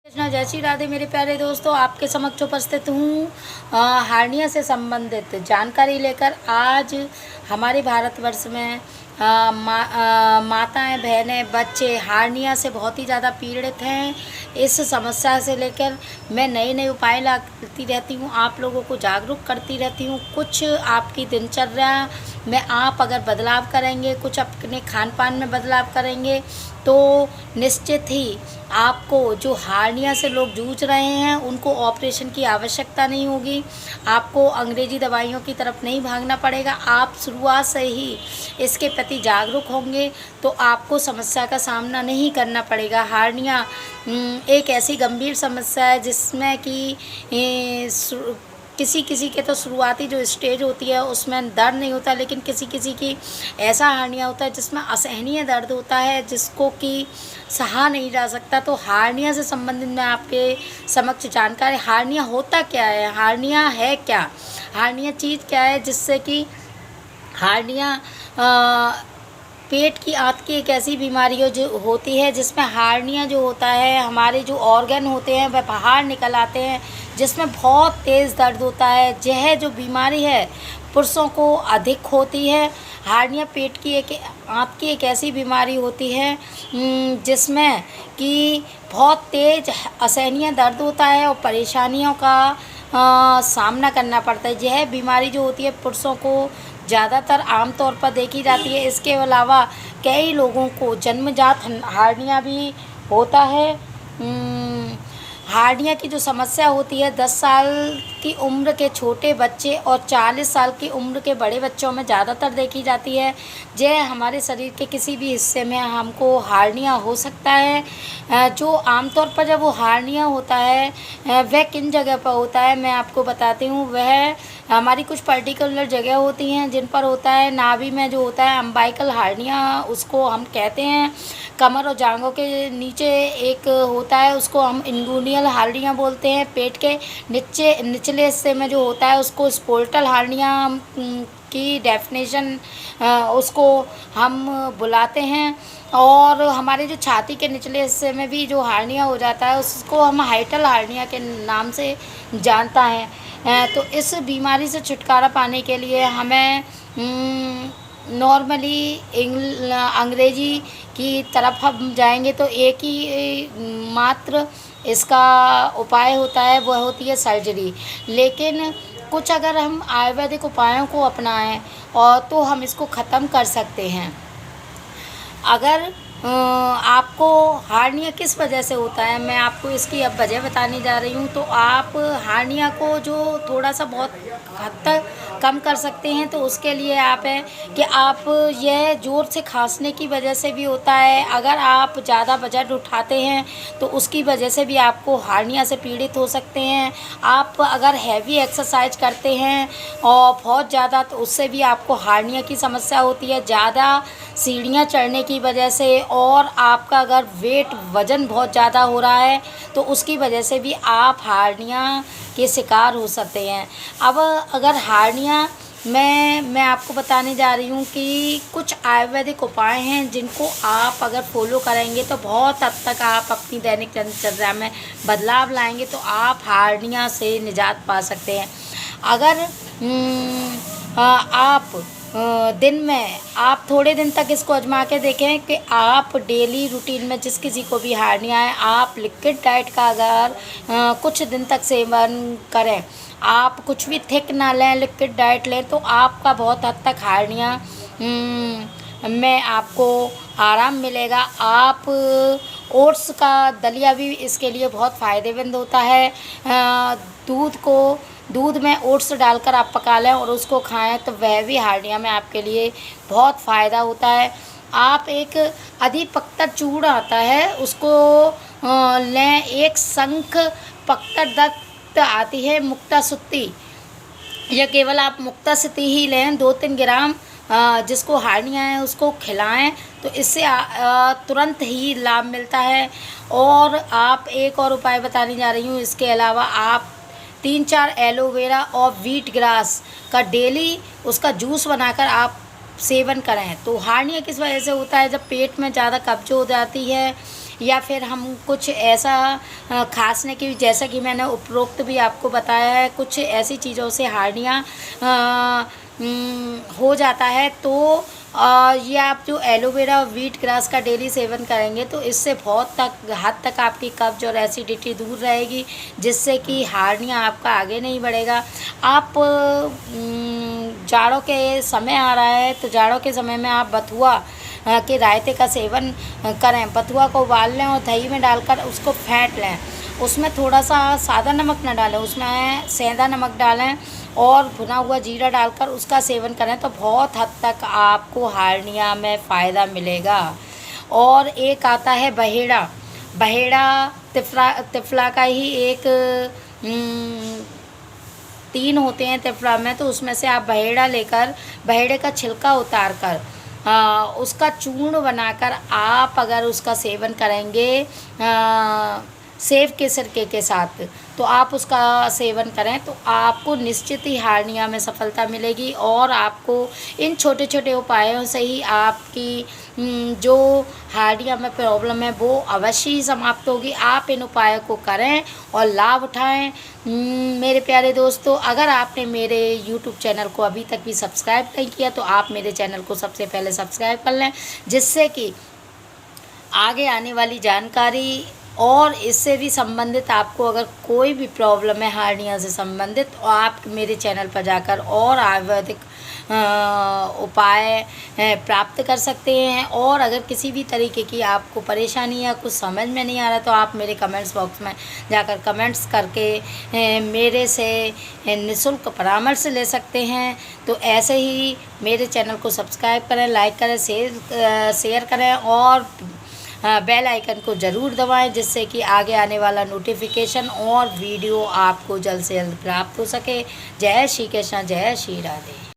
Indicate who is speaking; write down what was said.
Speaker 1: कृष्णा, जय श्री राधे मेरे प्यारे दोस्तों। आपके समक्ष उपस्थित हूँ हार्निया से संबंधित जानकारी लेकर। आज हमारे भारतवर्ष में माताएं, बहनें, बच्चे हार्निया से बहुत ही ज़्यादा पीड़ित हैं। इस समस्या से लेकर मैं नए नए उपाय लाती रहती हूँ, आप लोगों को जागरूक करती रहती हूँ। कुछ आपकी दिनचर्या में आप अगर बदलाव करेंगे, कुछ अपने खान पान में बदलाव करेंगे तो निश्चित ही आपको जो हार्निया से लोग जूझ रहे हैं उनको ऑपरेशन की आवश्यकता नहीं होगी। आपको अंग्रेजी दवाइयों की तरफ नहीं भागना पड़ेगा। आप शुरुआत से ही इसके प्रति जागरूक होंगे तो आपको समस्या का सामना नहीं करना पड़ेगा। हार्निया एक ऐसी गंभीर समस्या है जिसमें कि किसी किसी के तो शुरुआती जो स्टेज होती है उसमें दर्द नहीं होता, लेकिन किसी किसी की ऐसा हार्निया होता है जिसमें असहनीय दर्द होता है जिसको कि सहा नहीं जा सकता। तो हार्निया से संबंधित मैं आपके समक्ष जानकारी, हार्निया होता क्या है, हार्निया है क्या, हार्निया चीज़ क्या है, जिससे कि हार्निया पेट की आंत की एक ऐसी बीमारी जो होती है जिसमें हार्निया जो होता है, हमारे जो ऑर्गन होते हैं वह बाहर निकल आते हैं, जिसमें बहुत तेज़ दर्द होता है। यह जो बीमारी है पुरुषों को अधिक होती है। हार्निया पेट की आंत की एक ऐसी बीमारी होती है जिसमें कि बहुत तेज़ असहनीय दर्द होता है और परेशानियों का सामना करना पड़ता है। यह बीमारी जो होती है पुरुषों को ज़्यादातर आमतौर पर देखी जाती है। इसके अलावा कई लोगों को जन्मजात हार्निया भी होता है। हार्निया की जो समस्या होती है 10 साल की उम्र के छोटे बच्चे और 40 साल की उम्र के बड़े बच्चों में ज़्यादातर देखी जाती है। यह हमारे शरीर के किसी भी हिस्से में हमको हार्निया हो सकता है। जो आमतौर पर जब वो हार्निया होता है वह किन जगह पर होता है मैं आपको बताती हूँ। वह हमारी कुछ पर्टिकुलर जगह होती हैं जिन पर होता है। नाभि में जो होता है अम्बाइकल हार्निया उसको हम कहते हैं। कमर और जांघों के नीचे एक होता है उसको हम इंगुइनल हार्निया बोलते हैं। पेट के निचले हिस्से में जो होता है उसको स्पोर्टल हार्निया की डेफिनेशन उसको हम बुलाते हैं। और हमारे जो छाती के निचले हिस्से में भी जो हार्निया हो जाता है उसको हम हाइटल हार्निया के नाम से जानता है। तो इस बीमारी से छुटकारा पाने के लिए हमें नॉर्मली अंग्रेजी की तरफ हम जाएंगे तो एक ही मात्र इसका उपाय होता है, वह होती है सर्जरी। लेकिन कुछ अगर हम आयुर्वेदिक उपायों को अपनाएं और तो हम इसको ख़त्म कर सकते हैं। अगर आपको हार्निया किस वजह से होता है मैं आपको इसकी अब वजह बताने जा रही हूँ। तो आप हार्निया को जो थोड़ा सा बहुत हद तक कम कर सकते हैं तो उसके लिए आप है कि आप यह ज़ोर से खांसने की वजह से भी होता है। अगर आप ज़्यादा वजन उठाते हैं तो उसकी वजह से भी आपको हार्निया से पीड़ित हो सकते हैं। आप अगर हैवी एक्सरसाइज करते हैं और बहुत ज़्यादा तो उससे भी आपको हार्निया की समस्या होती है। ज़्यादा सीढ़ियाँ चढ़ने की वजह से और आपका अगर वज़न बहुत ज़्यादा हो रहा है तो उसकी वजह से भी आप हार्निया के शिकार हो सकते हैं। अब अगर हार्निया मैं आपको बताने जा रही हूँ कि कुछ आयुर्वेदिक उपाय हैं जिनको आप अगर फॉलो करेंगे तो बहुत हद तक आप अपनी दैनिक दिनचर्या में बदलाव लाएंगे तो आप हार्निया से निजात पा सकते हैं। अगर आप दिन में आप थोड़े दिन तक इसको आजमा के देखें कि आप डेली रूटीन में जिस किसी को भी हार्निया है आप लिक्विड डाइट का अगर कुछ दिन तक सेवन करें, आप कुछ भी थिक ना लें, लिक्विड डाइट लें तो आपका बहुत हद तक हार्निया में आपको आराम मिलेगा। आप ओट्स का दलिया भी इसके लिए बहुत फ़ायदेमंद होता है। दूध में ओट्स डालकर आप पका लें और उसको खाएं तो वह भी हार्निया में आपके लिए बहुत फ़ायदा होता है। आप एक अधिपक्तर चूर्ण आता है उसको लें। एक शंख पक्तर दत्त आती है मुक्ता सुत्ती, या केवल आप मुक्ता सुत्ती ही लें 2-3 ग्राम जिसको हार्निया है उसको खिलाएं तो इससे तुरंत ही लाभ मिलता है। और आप एक और उपाय बताने जा रही हूँ। इसके अलावा आप 3-4 एलोवेरा और व्हीट ग्रास का डेली उसका जूस बनाकर आप सेवन करें। तो हार्निया किस वजह से होता है, जब पेट में ज़्यादा कब्ज हो जाती है या फिर हम कुछ ऐसा खांसने की, जैसा कि मैंने उपरोक्त भी आपको बताया है, कुछ ऐसी चीज़ों से हार्निया हो जाता है, तो ये आप जो एलोवेरा और व्हीट ग्रास का डेली सेवन करेंगे तो इससे बहुत हद तक आपकी कब्ज और एसिडिटी दूर रहेगी, जिससे कि हार्निया आपका आगे नहीं बढ़ेगा। आप जाड़ों के समय आ रहा है, तो जाड़ों के समय में आप बथुआ के रायते का सेवन करें। बथुआ को उबाल लें और दही में डालकर उसको फेंट लें। उसमें थोड़ा सा सादा नमक न डालें, उसमें सेंधा नमक डालें और भुना हुआ जीरा डालकर उसका सेवन करें तो बहुत हद तक आपको हार्निया में फ़ायदा मिलेगा। और एक आता है बहेड़ा। बहेड़ा तिफला का ही एक 3 होते हैं तिफला में, तो उसमें से आप बहेड़ा लेकर बहेड़े का छिलका उतार कर उसका चूर्ण बनाकर आप अगर उसका सेवन करेंगे सेब के सिरके के साथ, तो आप उसका सेवन करें तो आपको निश्चित ही हार्निया में सफलता मिलेगी। और आपको इन छोटे छोटे उपायों से ही आपकी जो हार्निया में प्रॉब्लम है वो अवश्य ही समाप्त होगी। आप इन उपायों को करें और लाभ उठाएं। मेरे प्यारे दोस्तों, अगर आपने मेरे YouTube चैनल को अभी तक भी सब्सक्राइब नहीं किया तो आप मेरे चैनल को सबसे पहले सब्सक्राइब कर लें, जिससे कि आगे आने वाली जानकारी और इससे भी संबंधित आपको अगर कोई भी प्रॉब्लम है हार्निया से संबंधित, तो आप मेरे चैनल पर जाकर और आयुर्वेदिक उपाय प्राप्त कर सकते हैं। और अगर किसी भी तरीके की आपको परेशानी या कुछ समझ में नहीं आ रहा तो आप मेरे कमेंट्स बॉक्स में जाकर कमेंट्स करके मेरे से निःशुल्क परामर्श ले सकते हैं। तो ऐसे ही मेरे चैनल को सब्सक्राइब करें, लाइक करें, शेयर करें और बेल आइकन को ज़रूर दबाएं, जिससे कि आगे आने वाला नोटिफिकेशन और वीडियो आपको जल्द से जल्द प्राप्त हो सके। जय श्री कृष्ण, जय श्री राधे।